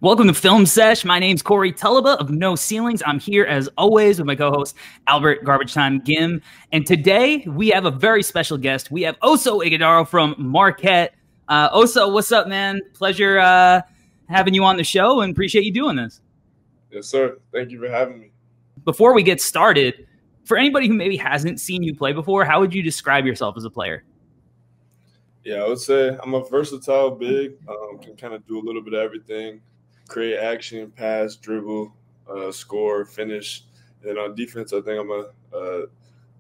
Welcome to Film Sesh. My name's Corey Tulliba of No Ceilings. I'm here as always with my co-host Albert Garbage Time Gim. And today we have a very special guest. We have Oso Ighodaro from Marquette. Oso, what's up, man? Pleasure having you on the show and appreciate you doing this. Yes, sir. Thank you for having me. Before we get started, for anybody who maybe hasn't seen you play before, how would you describe yourself as a player? Yeah, I would say I'm a versatile big, can kind of do a little bit of everything, create action, pass, dribble, score, finish. And on defense, I think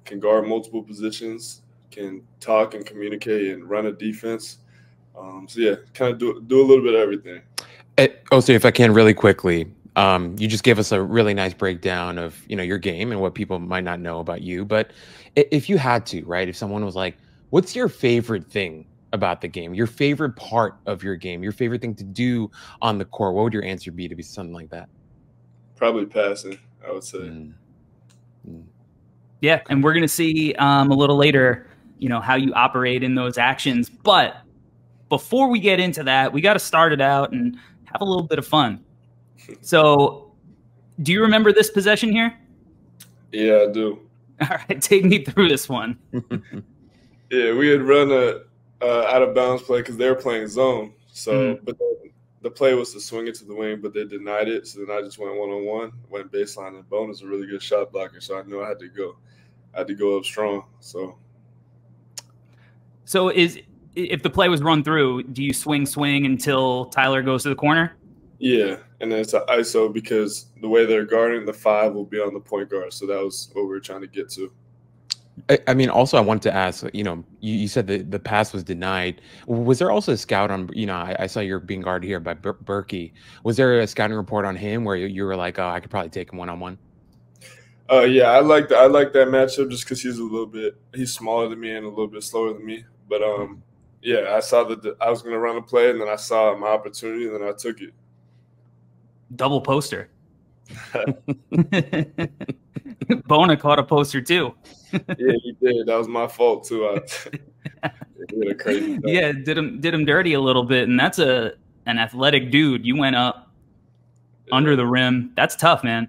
can guard multiple positions, can talk and communicate and run a defense. So yeah, kind of do a little bit of everything. Also, if I can really quickly, you just gave us a really nice breakdown of, your game and what people might not know about you. But if you had to, right, if someone was like, what's your favorite thing about the game, your favorite part of your game, your favorite thing to do on the court, what would your answer be to be something like that? Probably passing, I would say. Yeah, and we're going to see a little later, how you operate in those actions. But before we get into that, we got to start it out and have a little bit of fun. So do you remember this possession here? Yeah, I do. All right, take me through this one. Yeah, we had run a out of bounds play because they were playing zone. So, but the play was to swing it to the wing, but they denied it. So then I just went one-on-one, went baseline, and Bone is a really good shot blocker. So I knew I had to go. I had to go up strong. So if the play was run through, do you swing until Tyler goes to the corner? Yeah, and then it's an ISO because the way they're guarding, the 5 will be on the point guard. So that was what we were trying to get to. I mean, also, I wanted to ask, you said that the pass was denied. Was there also a scout on, I saw you're being guarded here by Berkey. Was there a scouting report on him where you were like, oh, I could probably take him one-on-one? Yeah, I like that matchup just because he's smaller than me and a little bit slower than me. But, yeah, I saw that I was going to run a play, and then I saw my opportunity, and then I took it. Double poster. Bona caught a poster too. Yeah, he did. That was my fault too. Did a crazy thing. Yeah, did him dirty a little bit, and that's an athletic dude. You went up under the rim. That's tough, man.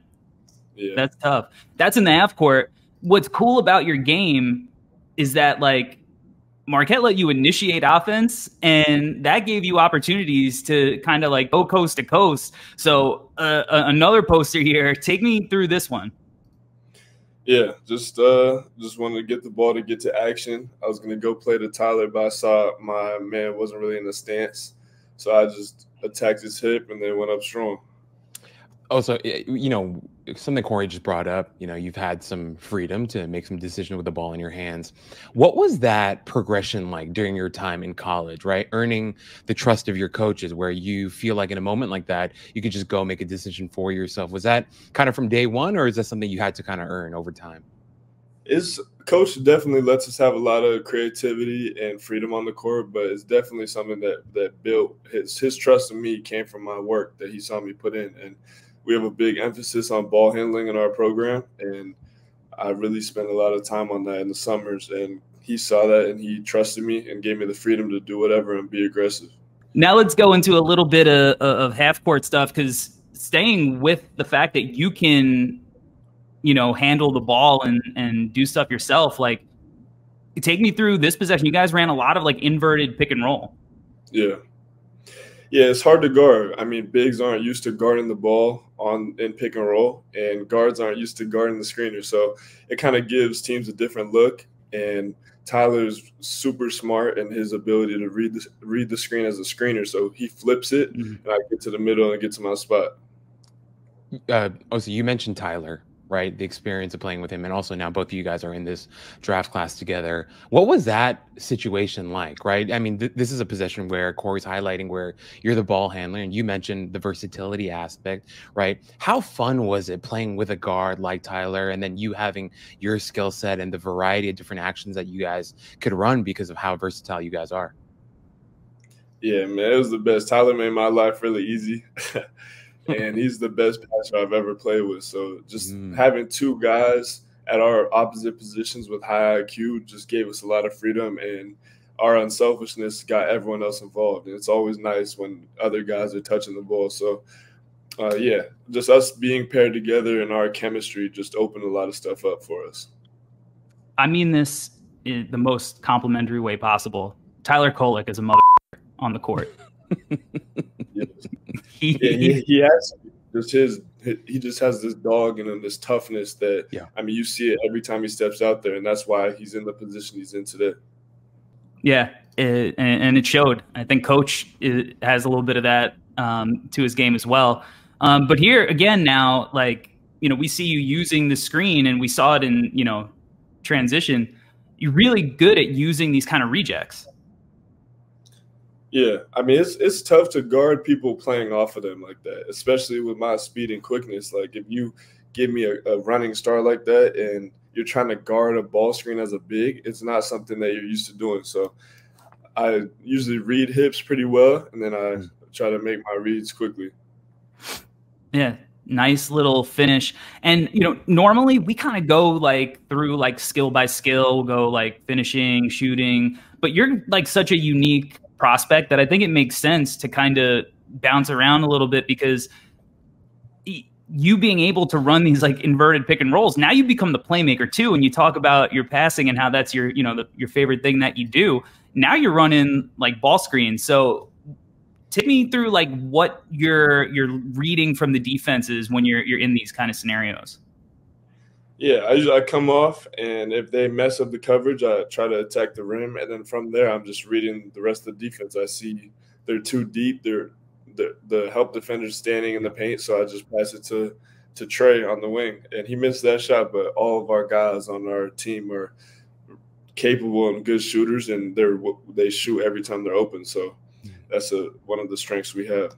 Yeah, that's tough. That's in the half court. What's cool about your game is that Marquette let you initiate offense, and that gave you opportunities to kind of go coast to coast. So another poster here. Take me through this one. Yeah, just wanted to get the ball to get to action. I was going to go play to Tyler, but I saw my man wasn't really in the stance. So I just attacked his hip and then went up strong. Also, something Corey just brought up, you've had some freedom to make some decisions with the ball in your hands. What was that progression like during your time in college, right? Earning the trust of your coaches where you feel like in a moment like that, you could just go make a decision for yourself. Was that kind of from day one, or is that something you had to kind of earn over time? Coach definitely lets us have a lot of creativity and freedom on the court, but it's definitely something that built his trust in me came from my work that he saw me put in. And we have a big emphasis on ball handling in our program, and I really spent a lot of time on that in the summers. And he saw that, and he trusted me and gave me the freedom to do whatever and be aggressive. Now let's go into a little bit of half-court stuff, because staying with the fact that you can, handle the ball and do stuff yourself, take me through this possession. You guys ran a lot of inverted pick and roll. Yeah. Yeah, it's hard to guard. I mean, bigs aren't used to guarding the ball in pick and roll, and guards aren't used to guarding the screener. So it kind of gives teams a different look. And Tyler's super smart in his ability to read the screen as a screener. So he flips it, and I get to the middle and get to my spot. So you mentioned Tyler, right? The experience of playing with him, and also now both of you guys are in this draft class together. What was that situation like, right? I mean, this is a possession where Corey's highlighting where you're the ball handler, and you mentioned the versatility aspect, right? How fun was it playing with a guard like Tyler, and then you having your skill set and the variety of different actions that you guys could run because of how versatile you guys are? Yeah, man, it was the best. Tyler made my life really easy. And he's the best passer I've ever played with. So just having two guys at our opposite positions with high IQ just gave us a lot of freedom. And our unselfishness got everyone else involved. And it's always nice when other guys are touching the ball. So, yeah, just us being paired together and our chemistry just opened a lot of stuff up for us. I mean this in the most complimentary way possible. Tyler Kolek is a mother on the court. He has he just has this dog in him, this toughness that, I mean, you see it every time he steps out there, and that's why he's in the position he's in today. Yeah, and it showed. I think Coach has a little bit of that to his game as well. But here again now, like, you know, we see you using the screen, and we saw it in, you know, transition. You're really good at using these kind of rejects. Yeah, I mean, it's tough to guard people playing off of them like that, especially with my speed and quickness. Like, if you give me a running star like that and you're trying to guard a ball screen as a big, it's not something that you're used to doing. So I usually read hips pretty well, and then I try to make my reads quickly. Yeah, nice little finish. And, you know, normally we kind of go like through like skill by skill, we'll go like finishing, shooting, but you're like such a unique prospect that I think it makes sense to kind of bounce around a little bit, because you being able to run these like inverted pick and rolls, now you become the playmaker too. And you talk about your passing and how that's your, you know, your favorite thing that you do. Now you're running like ball screens. So take me through like what you're reading from the defenses when you're in these kind of scenarios. Yeah, I come off, and if they mess up the coverage, I try to attack the rim, and then from there, I'm just reading the rest of the defense. I see they're too deep. They're the help defender's standing in the paint, so I just pass it to Trey on the wing, and he missed that shot. But all of our guys on our team are capable and good shooters, and they shoot every time they're open. So that's one of the strengths we have.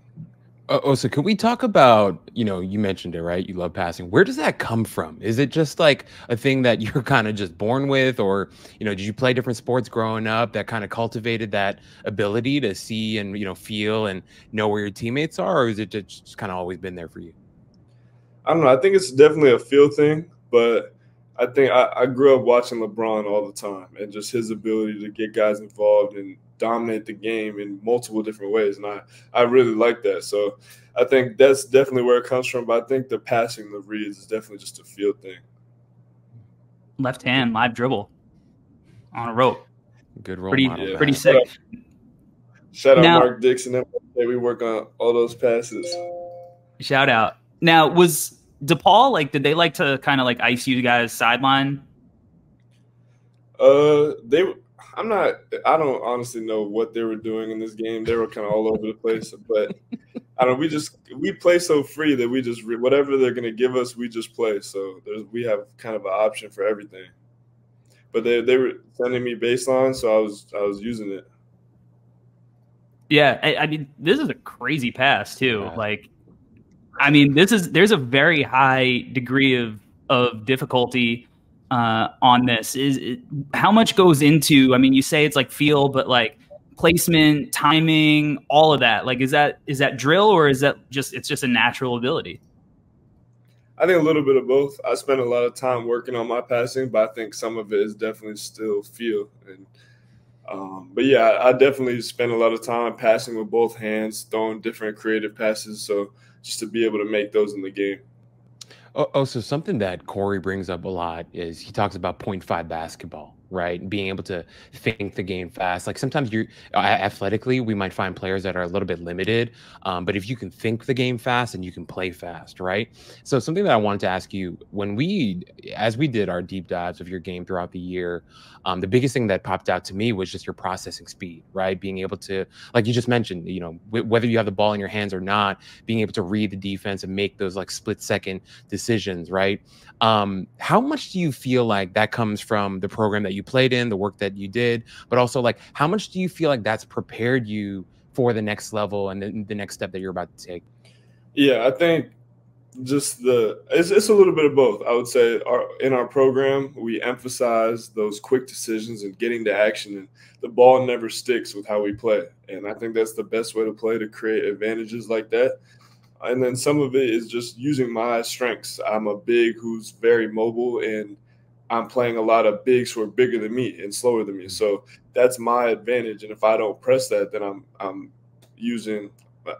So can we talk about, you know, you mentioned it, right? You love passing. Where does that come from? Is it just like a thing that you're kind of just born with, or, you know, did you play different sports growing up that kind of cultivated that ability to see and, you know, feel and know where your teammates are, or is it just kind of always been there for you? I don't know. I think it's definitely a feel thing, but I think I grew up watching LeBron all the time, and just his ability to get guys involved and dominate the game in multiple different ways. And I really like that. So I think that's definitely where it comes from. But I think the passing, the reads is definitely just a feel thing. Left hand, live dribble on a rope. Good role model. Pretty sick. Shout out Mark Dixon. We work on all those passes. Shout out. Now, was DePaul, like, did they like to kind of like ice you guys sideline? I don't honestly know what they were doing in this game. They were kind of all over the place, but I don't. We play so free that we just whatever they're gonna give us, we just play. So we have kind of an option for everything. But they were sending me baseline, so I was using it. Yeah, I mean, this is a crazy pass too. Yeah. Like, I mean, there's a very high degree of difficulty on this. How much goes into, I mean, you say it's like feel, but like placement, timing, all of that. Like, is that drill, or is that it's just a natural ability? I think a little bit of both. I spent a lot of time working on my passing, but I think some of it is definitely still feel. And but yeah, I definitely spend a lot of time passing with both hands, throwing different creative passes. So just to be able to make those in the game. So something that Corey brings up a lot is he talks about 0.5 basketball, right? Being able to think the game fast. Like sometimes athletically, we might find players that are a little bit limited, but if you can think the game fast and you can play fast, right? So something that I wanted to ask you, as we did our deep dives of your game throughout the year, the biggest thing that popped out to me was just your processing speed, right? Being able to, like you just mentioned, you know, whether you have the ball in your hands or not, being able to read the defense and make those like split-second decisions, right? How much do you feel like that comes from the program that you played in, the work that you did, but also like how much do you feel like that's prepared you for the next level and the next step that you're about to take? Yeah, I think just it's a little bit of both. I would say in our program, we emphasize those quick decisions and getting to action, and the ball never sticks with how we play. And I think that's the best way to play, to create advantages like that. And then some of it is just using my strengths. I'm a big who's very mobile, and I'm playing a lot of bigs who are bigger than me and slower than me. So that's my advantage. And if I don't press that, then I'm using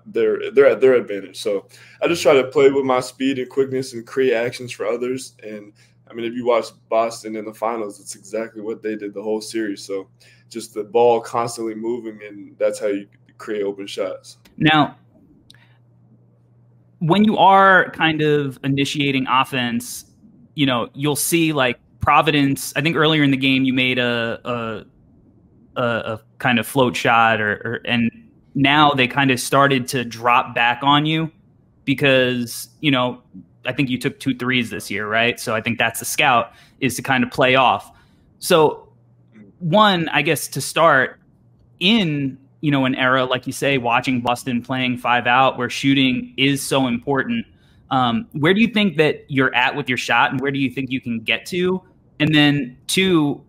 they're at their advantage. So I just try to play with my speed and quickness and create actions for others. And I mean, if you watch Boston in the finals, it's exactly what they did the whole series. So just the ball constantly moving, and that's how you create open shots. Now, when you are kind of initiating offense, you know, you'll see like Providence. I think earlier in the game you made a kind of float shot, and now they kind of started to drop back on you because, you know, I think you took 2 threes this year, right? So I think that's the scout, is to kind of play off. So one, I guess to start in, you know, an era, like you say, watching Boston playing 5 out where shooting is so important. Where do you think that you're at with your shot, and where do you think you can get to? And then 2,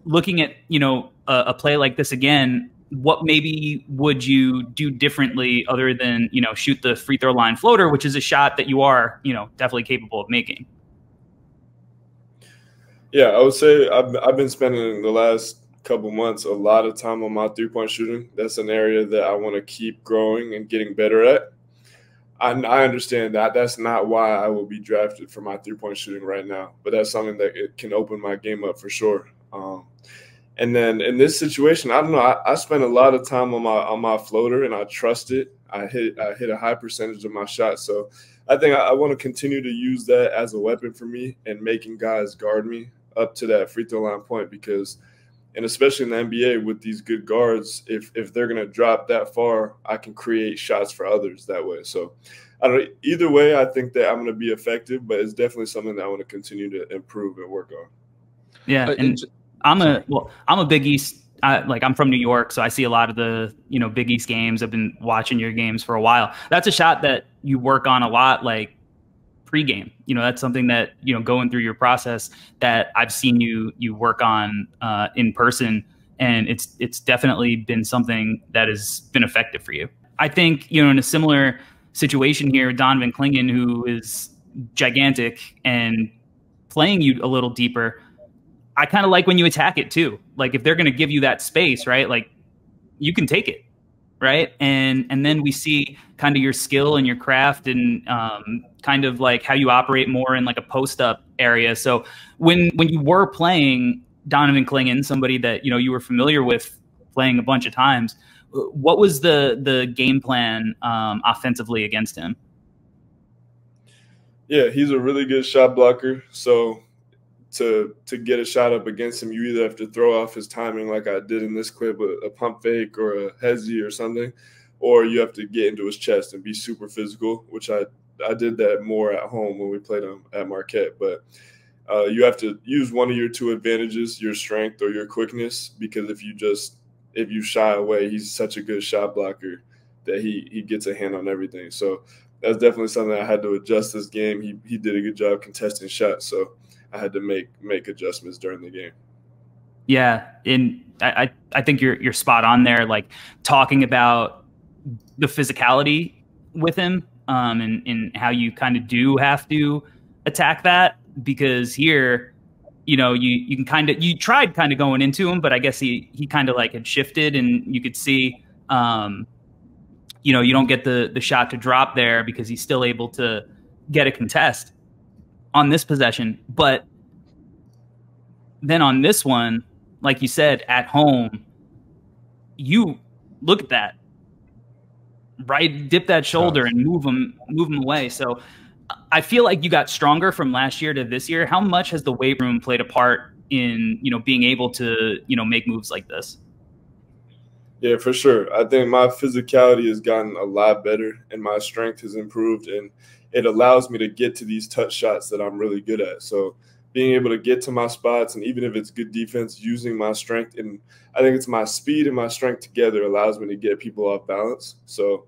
looking at, you know, a play like this again, what maybe would you do differently other than, you know, shoot the free throw line floater, which is a shot that you are, you know, definitely capable of making? Yeah, I would say I've been spending the last couple months a lot of time on my three-point shooting. That's an area that I want to keep growing and getting better at. I understand that that's not why I will be drafted for my three-point shooting right now, but that's something that it can open my game up for sure. And then in this situation, I don't know. I spent a lot of time on my floater, and I trust it. I hit a high percentage of my shots, so I think I want to continue to use that as a weapon for me and making guys guard me up to that free throw line point, because, and especially in the NBA with these good guards, if they're going to drop that far, I can create shots for others that way. So I don't know. Either way, I think that I'm going to be effective, but it's definitely something that I want to continue to improve and work on. Yeah, and I'm a Big East. I'm from New York, so I see a lot of the, you know, Big East games. I've been watching your games for a while. That's a shot that you work on a lot, like pregame. You know, that's something that, you know, going through your process that I've seen you work on in person, and it's definitely been something that has been effective for you. I think, you know, in a similar situation here, Donovan Clingan, who is gigantic and playing you a little deeper, I kind of like when you attack it too. Like if they're going to give you that space, right? Like you can take it, right? And then we see kind of your skill and your craft and kind of like how you operate more in like a post up area. So when you were playing Donovan Clingan, somebody that, you know, you were familiar with playing a bunch of times, what was the game plan offensively against him? Yeah, he's a really good shot blocker. So to get a shot up against him, you either have to throw off his timing like I did in this clip, a pump fake or a hezzy or something, or you have to get into his chest and be super physical, which I did that more at home when we played him at Marquette. But you have to use one of your 2 advantages, your strength or your quickness, because if you shy away, he's such a good shot blocker that he gets a hand on everything. So that's definitely something I had to adjust this game. He did a good job contesting shots, so I had to make adjustments during the game. Yeah, and I think you're spot on there. Like talking about the physicality with him, and how you kind of do have to attack that, because here, you know, you tried kind of going into him, but I guess he kind of like had shifted, and you could see, you know, you don't get the shot to drop there because he's still able to get a contest on this possession. But then on this one, like you said, at home, you look at that, right? Dip that shoulder and move him away. So I feel like you got stronger from last year to this year. How much has the weight room played a part in, you know, being able to, you know, make moves like this? Yeah, for sure. I think my physicality has gotten a lot better and my strength has improved, and it allows me to get to these touch shots that I'm really good at. So being able to get to my spots, and even if it's good defense, using my strength, and I think it's my speed and my strength together allows me to get people off balance. So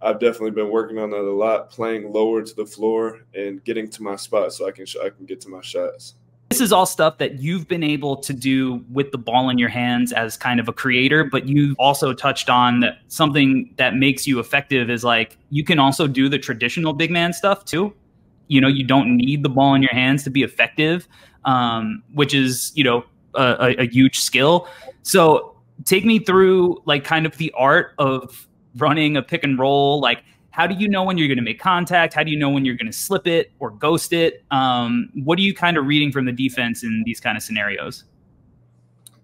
I've definitely been working on that a lot, playing lower to the floor and getting to my spot so I can get to my shots. This is all stuff that you've been able to do with the ball in your hands as kind of a creator, but you've also touched on that something that makes you effective is like you can also do the traditional big man stuff too. You know, you don't need the ball in your hands to be effective. which is, a huge skill. So take me through like kind of the art of running a pick and roll. Like, how do you know when you're going to make contact? How do you know when you're going to slip it or ghost it? What are you kind of reading from the defense in these kind of scenarios?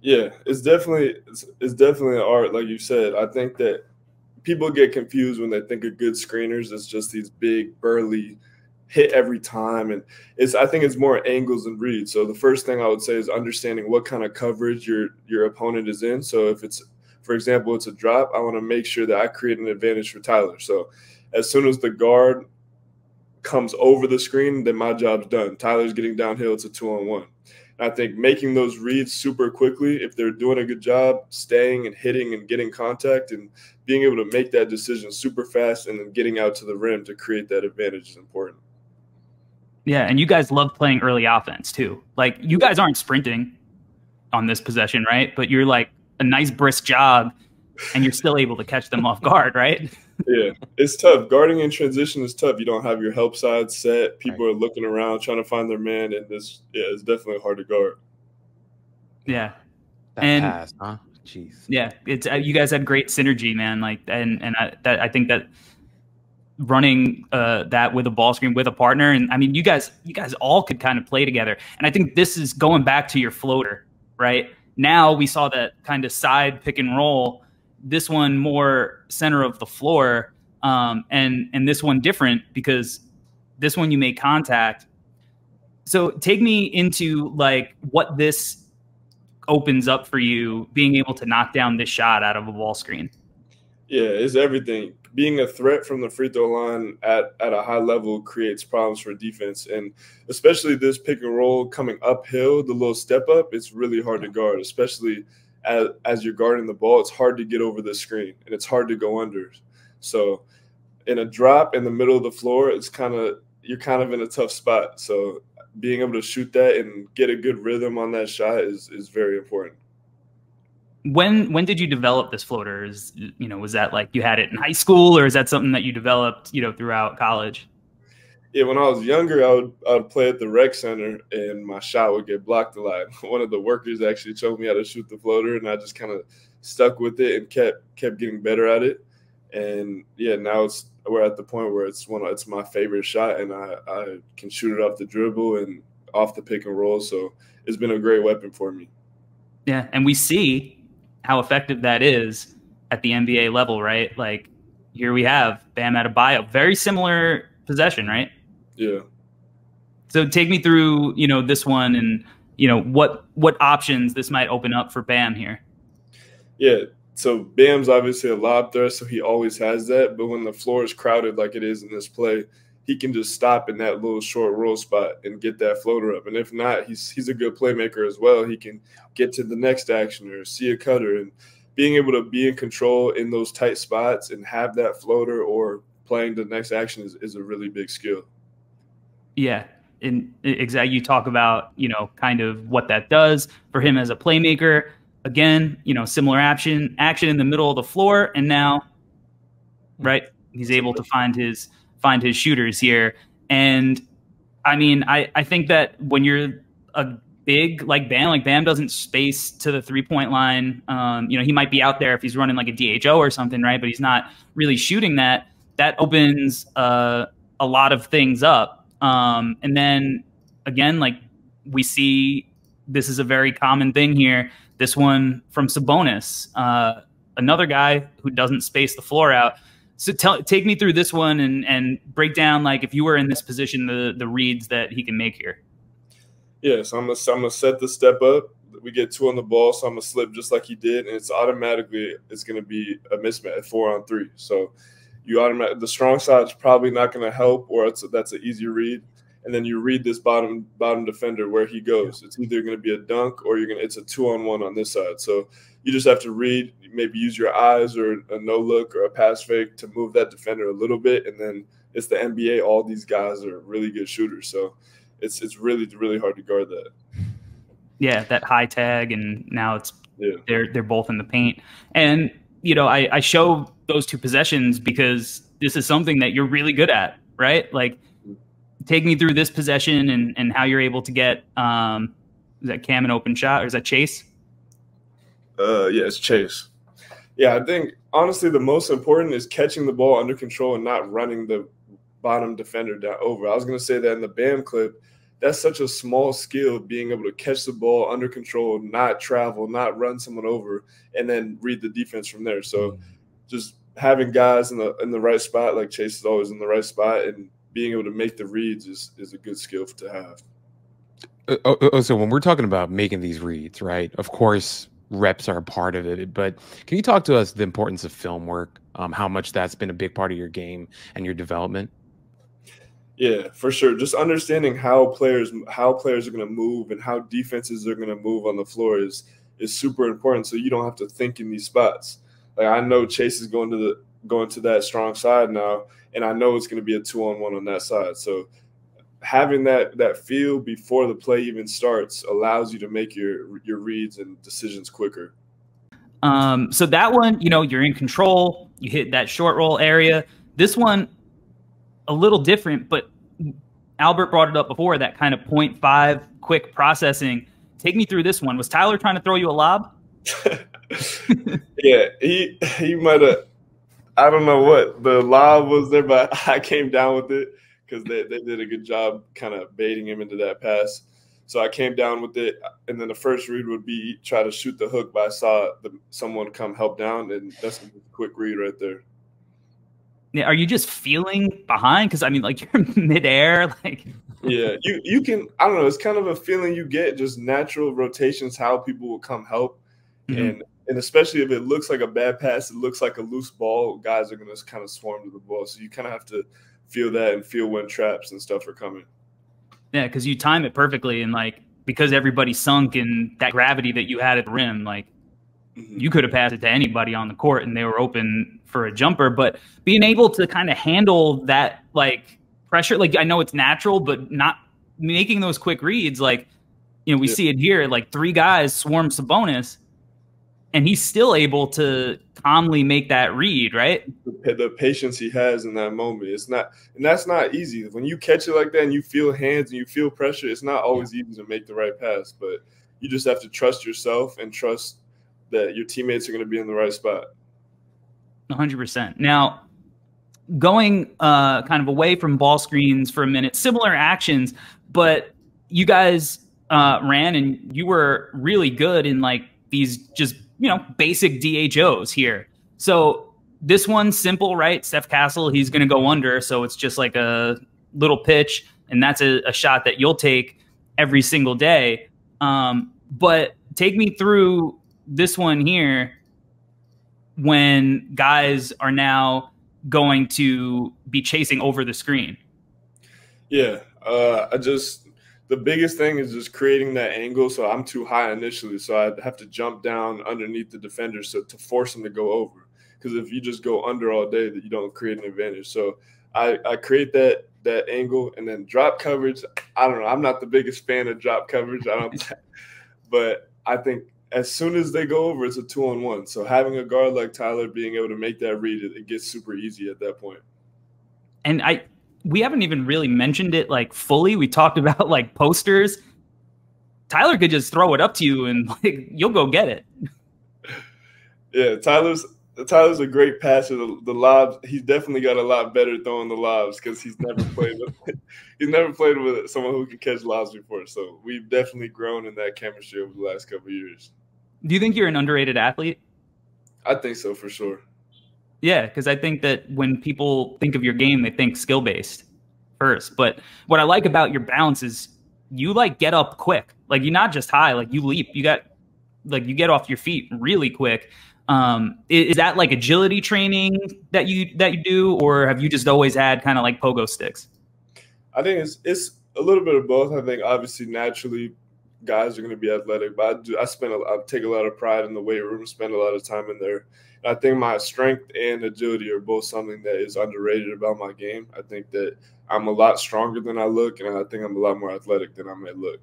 Yeah, it's definitely an art, like you said. I think that people get confused when they think of good screeners. It's just these big, burly, hit every time, and I think it's more angles and reads. So the first thing I would say is understanding what kind of coverage your opponent is in. So if it's, for example, it's a drop, I want to make sure that I create an advantage for Tyler. So as soon as the guard comes over the screen, then my job's done. Tyler's getting downhill, it's a 2-on-1. And I think making those reads super quickly, if they're doing a good job, staying and hitting and getting contact and being able to make that decision super fast and then getting out to the rim to create that advantage is important. Yeah, and you guys love playing early offense too. Like, you guys aren't sprinting on this possession, right? But you're like a nice brisk jog, and you're still able to catch them off guard, right? Yeah, it's tough. Guarding in transition is tough. You don't have your help side set. People are looking around, trying to find their man, and it's definitely hard to guard. Yeah, that pass, huh? Jeez. Yeah, it's you guys had great synergy, man. Like, and I think that running that with a ball screen with a partner, and I mean, you guys all could kind of play together. And I think this is going back to your floater, right? Now we saw that kind of side pick and roll. This one more center of the floor, and this one different because this one you make contact. So take me into like what this opens up for you, being able to knock down this shot out of a ball screen. Yeah, it's everything. Being a threat from the free throw line at a high level creates problems for defense, and especially this pick and roll coming uphill, the little step up, it's really hard to guard, especially as you're guarding the ball. It's hard to get over the screen, and it's hard to go under. So in a drop in the middle of the floor, you're kind of in a tough spot. So being able to shoot that and get a good rhythm on that shot is very important. When did you develop this floater? Was that like you had it in high school, or is that something that you developed, throughout college? Yeah, when I was younger, I would play at the rec center, and my shot would get blocked a lot. One of the workers actually showed me how to shoot the floater, and I just kind of stuck with it and kept getting better at it. And yeah, now we're at the point where it's my favorite shot, and I can shoot it off the dribble and off the pick and roll. So it's been a great weapon for me. Yeah, and we see how effective that is at the NBA level, right? Like, here we have Bam Adebayo, very similar possession, right? Yeah. So take me through, this one and, what options this might open up for Bam here. Yeah. So Bam's obviously a lob threat, so he always has that. But when the floor is crowded like it is in this play, he can just stop in that little short roll spot and get that floater up. And if not, he's a good playmaker as well. He can get to the next action or see a cutter. And being able to be in control in those tight spots and have that floater or playing the next action is a really big skill. Yeah. And exactly, you talk about, kind of what that does for him as a playmaker. Again, similar action in the middle of the floor, and now, right, he's able to find his shooters here. And I mean, I think that when you're a big like Bam doesn't space to the 3-point line. He might be out there if he's running like a DHO or something, right? But he's not really shooting that. That opens a lot of things up. And then again, like we see, this is a very common thing here. This one from Sabonis, another guy who doesn't space the floor out. So take me through this one and break down, like, if you were in this position, the reads that he can make here. Yeah, so I'm gonna set the step up. We get 2 on the ball, so I'm gonna slip just like he did, and it's gonna be a mismatch, 4-on-3. So the strong side's probably not gonna help, or that's an easy read. And then you read this bottom defender where he goes. It's either going to be a dunk or it's a 2-on-1 on this side. So you just have to read, maybe use your eyes or a no look or a pass fake to move that defender a little bit. And then it's the NBA. All these guys are really good shooters. So it's really, really hard to guard that. Yeah, that high tag, and now they're both in the paint. And I show those 2 possessions because this is something that you're really good at, right? Like, take me through this possession and how you're able to get is that Cam an open shot or is that Chase? Yeah, it's Chase. Yeah, I think honestly the most important is catching the ball under control and not running the bottom defender down over. I was going to say that in the BAM clip, that's such a small skill, being able to catch the ball under control, not travel, not run someone over, and then read the defense from there. So just having guys in the right spot, like Chase is always in the right spot, and being able to make the reads is a good skill to have. So when we're talking about making these reads, right, of course, reps are a part of it, but can you talk to us the importance of film work, how much that's been a big part of your game and your development? Yeah, for sure. Just understanding how players are going to move and how defenses are going to move on the floor is super important. So you don't have to think in these spots. Like I know Chase is going to that strong side now, and I know it's going to be a 2-on-1 on that side. So having that feel before the play even starts allows you to make your reads and decisions quicker. So that one, you're in control. You hit that short roll area. This one, a little different, but Albert brought it up before, that kind of 0.5 quick processing. Take me through this one. Was Tyler trying to throw you a lob? Yeah, he might have. I don't know what the lob was there, but I came down with it because they did a good job kind of baiting him into that pass. So I came down with it, and then the first read would be try to shoot the hook, but I saw someone come help down, and that's a quick read right there. Yeah, are you just feeling behind? Because I mean, like you're midair, like. Yeah, you can. I don't know. It's kind of a feeling you get, just natural rotations, how people will come help, and especially if it looks like a bad pass, it looks like a loose ball, guys are going to kind of swarm to the ball. So you kind of have to feel that and feel when traps and stuff are coming. Yeah, because you time it perfectly, and like because everybody sunk in that gravity that you had at the rim, like. You could have passed it to anybody on the court and they were open for a jumper, but being able to kind of handle that like pressure, like I know it's natural, but not making those quick reads. Like, we see it here, like 3 guys swarm Sabonis and he's still able to calmly make that read, right? The patience he has in that moment, and that's not easy. When you catch it like that and you feel hands and you feel pressure, it's not always easy to make the right pass, but you just have to trust yourself and trust that your teammates are going to be in the right spot. 100%. Now, going kind of away from ball screens for a minute, similar actions, but you guys ran and you were really good in like these just, basic DHOs here. So this one's simple, right? Steph Castle, he's going to go under. So it's just like a little pitch, and that's a shot that you'll take every single day. But take me through this one here when guys are now going to be chasing over the screen. Yeah, the biggest thing is just creating that angle. So I'm too high initially, so I'd have to jump down underneath the defender to force them to go over. Because if you just go under all day, that you don't create an advantage. So I create that angle, and then drop coverage. I don't know. I'm not the biggest fan of drop coverage. But I think as soon as they go over, it's a 2-on-1. So having a guard like Tyler being able to make that read, it gets super easy at that point. And we haven't even really mentioned it like fully. We talked about like posters. Tyler could just throw it up to you and like you'll go get it. Yeah, Tyler's a great passer. The lobs, he's definitely got a lot better throwing the lobs because he's never played with someone who can catch lobs before. So we've definitely grown in that chemistry over the last couple of years. Do you think you're an underrated athlete? I think so, for sure. Yeah, because I think that when people think of your game, they think skill-based first. But what I like about your bounce is you like get up quick. Like you're not just high, like you leap. You get off your feet really quick. Is that like agility training that you do, or have you just always had kind of like pogo sticks? I think it's a little bit of both. I think obviously naturally guys are going to be athletic, but I take a lot of pride in the weight room, spend a lot of time in there. And I think my strength and agility are both something that is underrated about my game. I think that I'm a lot stronger than I look, and I think I'm a lot more athletic than I may look.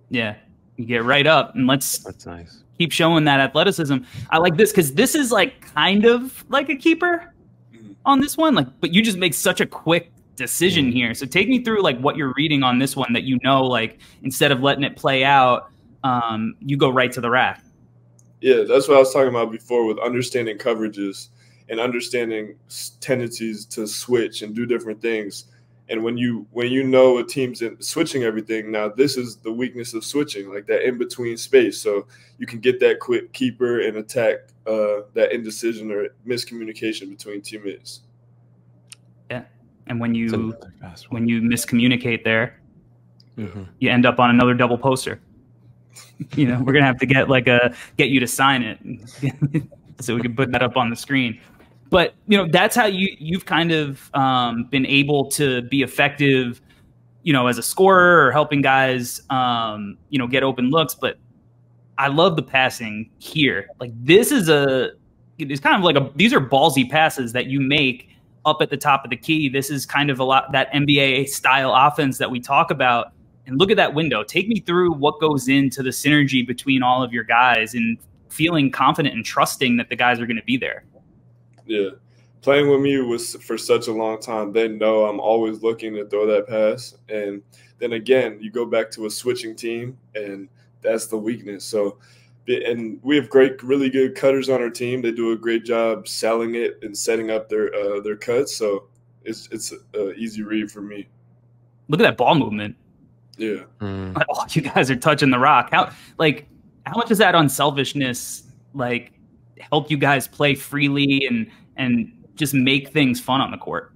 Yeah, you get right up, and that's nice. Keep showing that athleticism. I like this because this is like kind of like a keeper on this one, like, but you just make such a quick decision here. So take me through like what you're reading on this one that, you know, like instead of letting it play out, you go right to the rack. Yeah, that's what I was talking about before with understanding coverages and understanding tendencies to switch and do different things. And when you know a team's switching everything, now this is the weakness of switching, like that in between space. So you can get that quick keeper and attack that indecision or miscommunication between teammates. Yeah, and when you miscommunicate there, you end up on another double poster. You know, we're gonna have to get you to sign it so we can put that up on the screen. But, you know, that's how you've kind of been able to be effective, you know, as a scorer or helping guys, you know, get open looks. But I love the passing here. Like it's kind of like these are ballsy passes that you make up at the top of the key. This is kind of a lot that NBA style offense that we talk about. And look at that window. Take me through what goes into the synergy between all of your guys and feeling confident and trusting that the guys are going to be there. Yeah, playing with me was for such a long time. They know I'm always looking to throw that pass. And then again, you go back to a switching team, and that's the weakness. So, and we have really good cutters on our team. They do a great job selling it and setting up their cuts. So it's an easy read for me. Look at that ball movement. Yeah. Oh, you guys are touching the rock. How much does that unselfishness help you guys play freely and just make things fun on the court?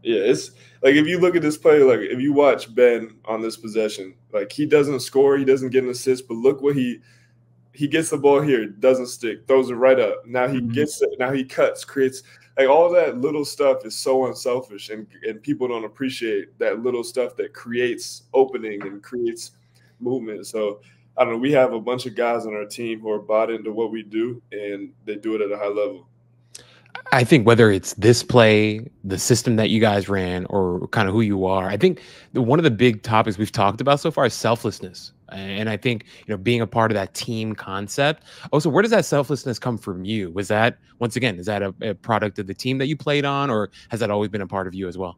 Yeah, it's like if you look at this play, like if you watch Ben on this possession, like he doesn't score, he doesn't get an assist, but look what he gets the ball here, doesn't stick, throws it right up. Now he gets it, now he cuts, creates like all that little stuff is so unselfish, and people don't appreciate that little stuff that creates opening and creates movement. So I don't know, we have a bunch of guys on our team who are bought into what we do, and they do it at a high level. I think whether it's this play, the system that you guys ran, or kind of who you are, I think one of the big topics we've talked about so far is selflessness. And I think, you know, being a part of that team concept. Also, where does that selflessness come from you? Was that, once again, is that a product of the team that you played on, or has that always been a part of you as well?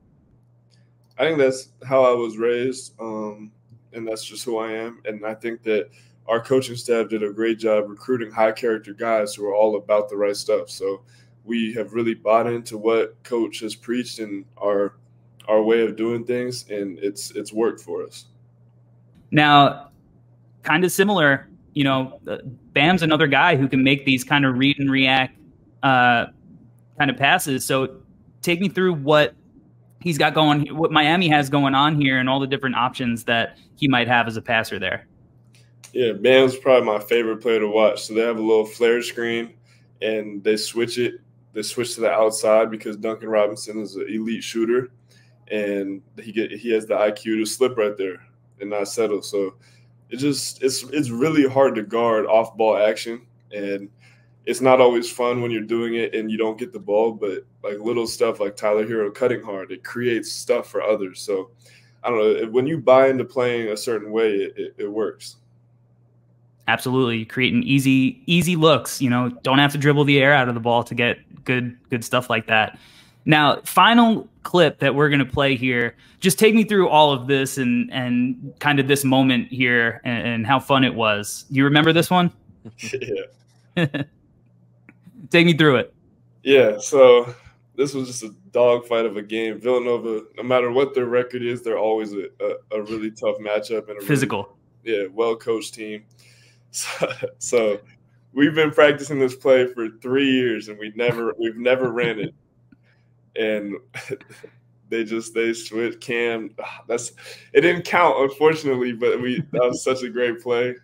I think that's how I was raised, and that's just who I am. And I think that our coaching staff did a great job recruiting high character guys who are all about the right stuff. So we have really bought into what coach has preached and our way of doing things, and it's worked for us. Now, kind of similar, you know, Bam's another guy who can make these kind of read and react kind of passes. So take me through what he's got going, what Miami has going on here, and all the different options that he might have as a passer there. Yeah, Bam's probably my favorite player to watch. So they have a little flare screen, and they switch it. They switch to the outside because Duncan Robinson is an elite shooter, and he has the IQ to slip right there and not settle. So it's really hard to guard off ball action, and it's not always fun when you're doing it and you don't get the ball. But like little stuff like Tyler Hero cutting hard, it creates stuff for others. So I don't know, when you buy into playing a certain way, it works. Absolutely. Creating easy looks, you know, don't have to dribble the air out of the ball to get good stuff like that. Now, final clip that we're going to play here, just take me through all of this and kind of this moment here and how fun it was. Do you remember this one? Yeah. Take me through it. Yeah, so this was just a dogfight of a game. Villanova, no matter what their record is, they're always a really tough matchup and a physical. Really, well-coached team. So we've been practicing this play for 3 years, and we've never ran it. And they switched Cam. It didn't count, unfortunately, but that was such a great play.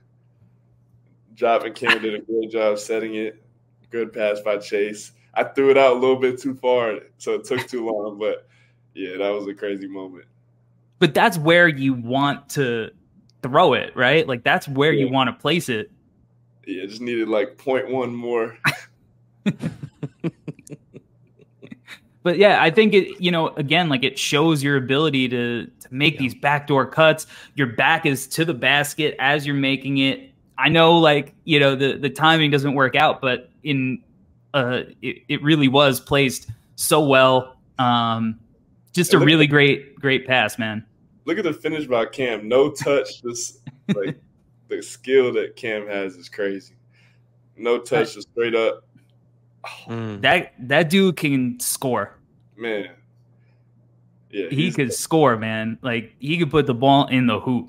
Job and Cam did a great job setting it. Good pass by Chase. I threw it out a little bit too far, so it took too long. But yeah, that was a crazy moment. But that's where you want to throw it, right? Like that's where you want to place it. Yeah, just needed like 0.1 more. But yeah, I think it, you know, again, like it shows your ability to make these backdoor cuts. Your back is to the basket as you're making it. I know, like, you know, the timing doesn't work out, but it really was placed so well. Just a really great pass, man. Look at the finish by Cam. No touch. Just like the skill that Cam has is crazy. No touch, just straight up. Oh. That dude can score. Man. Yeah, he could score, man. Like, he could put the ball in the hoop.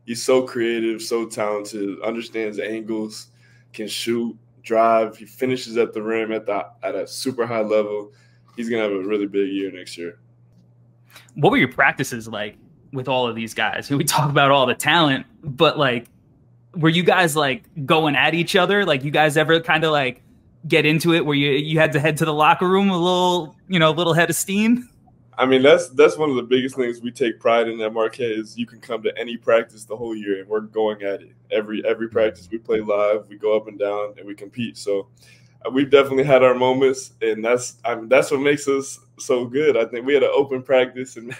He's so creative, so talented, understands angles, can shoot, drive. He finishes at the rim at a super high level. He's going to have a really big year next year. What were your practices like with all of these guys? We talk about all the talent, but like, were you guys like going at each other? Like, you guys ever kind of like get into it where you had to head to the locker room a little head of steam? I mean, that's one of the biggest things we take pride in at Marquette is you can come to any practice the whole year and we're going at it. Every practice we play live, we go up and down and we compete. So we've definitely had our moments, and that's what makes us so good. I think we had an open practice, and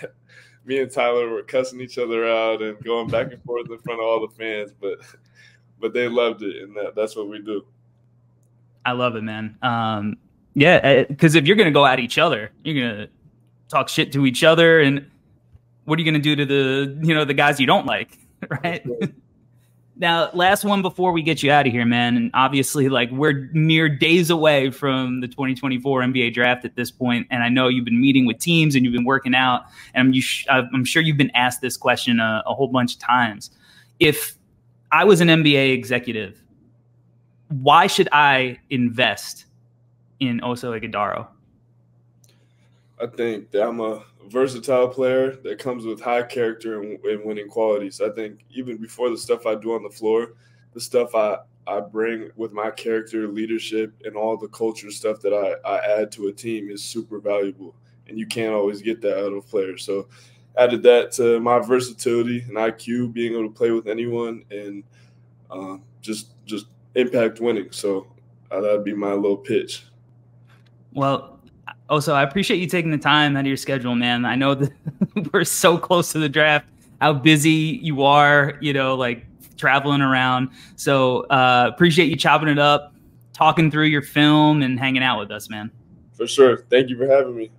me and Tyler were cussing each other out and going back and forth in front of all the fans, but they loved it, and that's what we do. I love it, man. Yeah, because if you're gonna go at each other, you're gonna talk shit to each other, and what are you going to do to the guys you don't like, right? Now, last one before we get you out of here, man. And obviously, like, we're mere days away from the 2024 NBA draft at this point, and I know you've been meeting with teams and you've been working out, and I'm sure you've been asked this question a whole bunch of times. If I was an NBA executive, why should I invest in Oso Ighodaro? I think that I'm a versatile player that comes with high character and winning qualities. I think even before the stuff I do on the floor, the stuff I bring with my character, leadership, and all the culture stuff that I add to a team is super valuable. And you can't always get that out of players. So added that to my versatility and IQ, being able to play with anyone and just impact winning. So that'd be my little pitch. Well, Oso, I appreciate you taking the time out of your schedule, man. I know that we're so close to the draft, how busy you are, like traveling around. So appreciate you chopping it up, talking through your film and hanging out with us, man. For sure. Thank you for having me.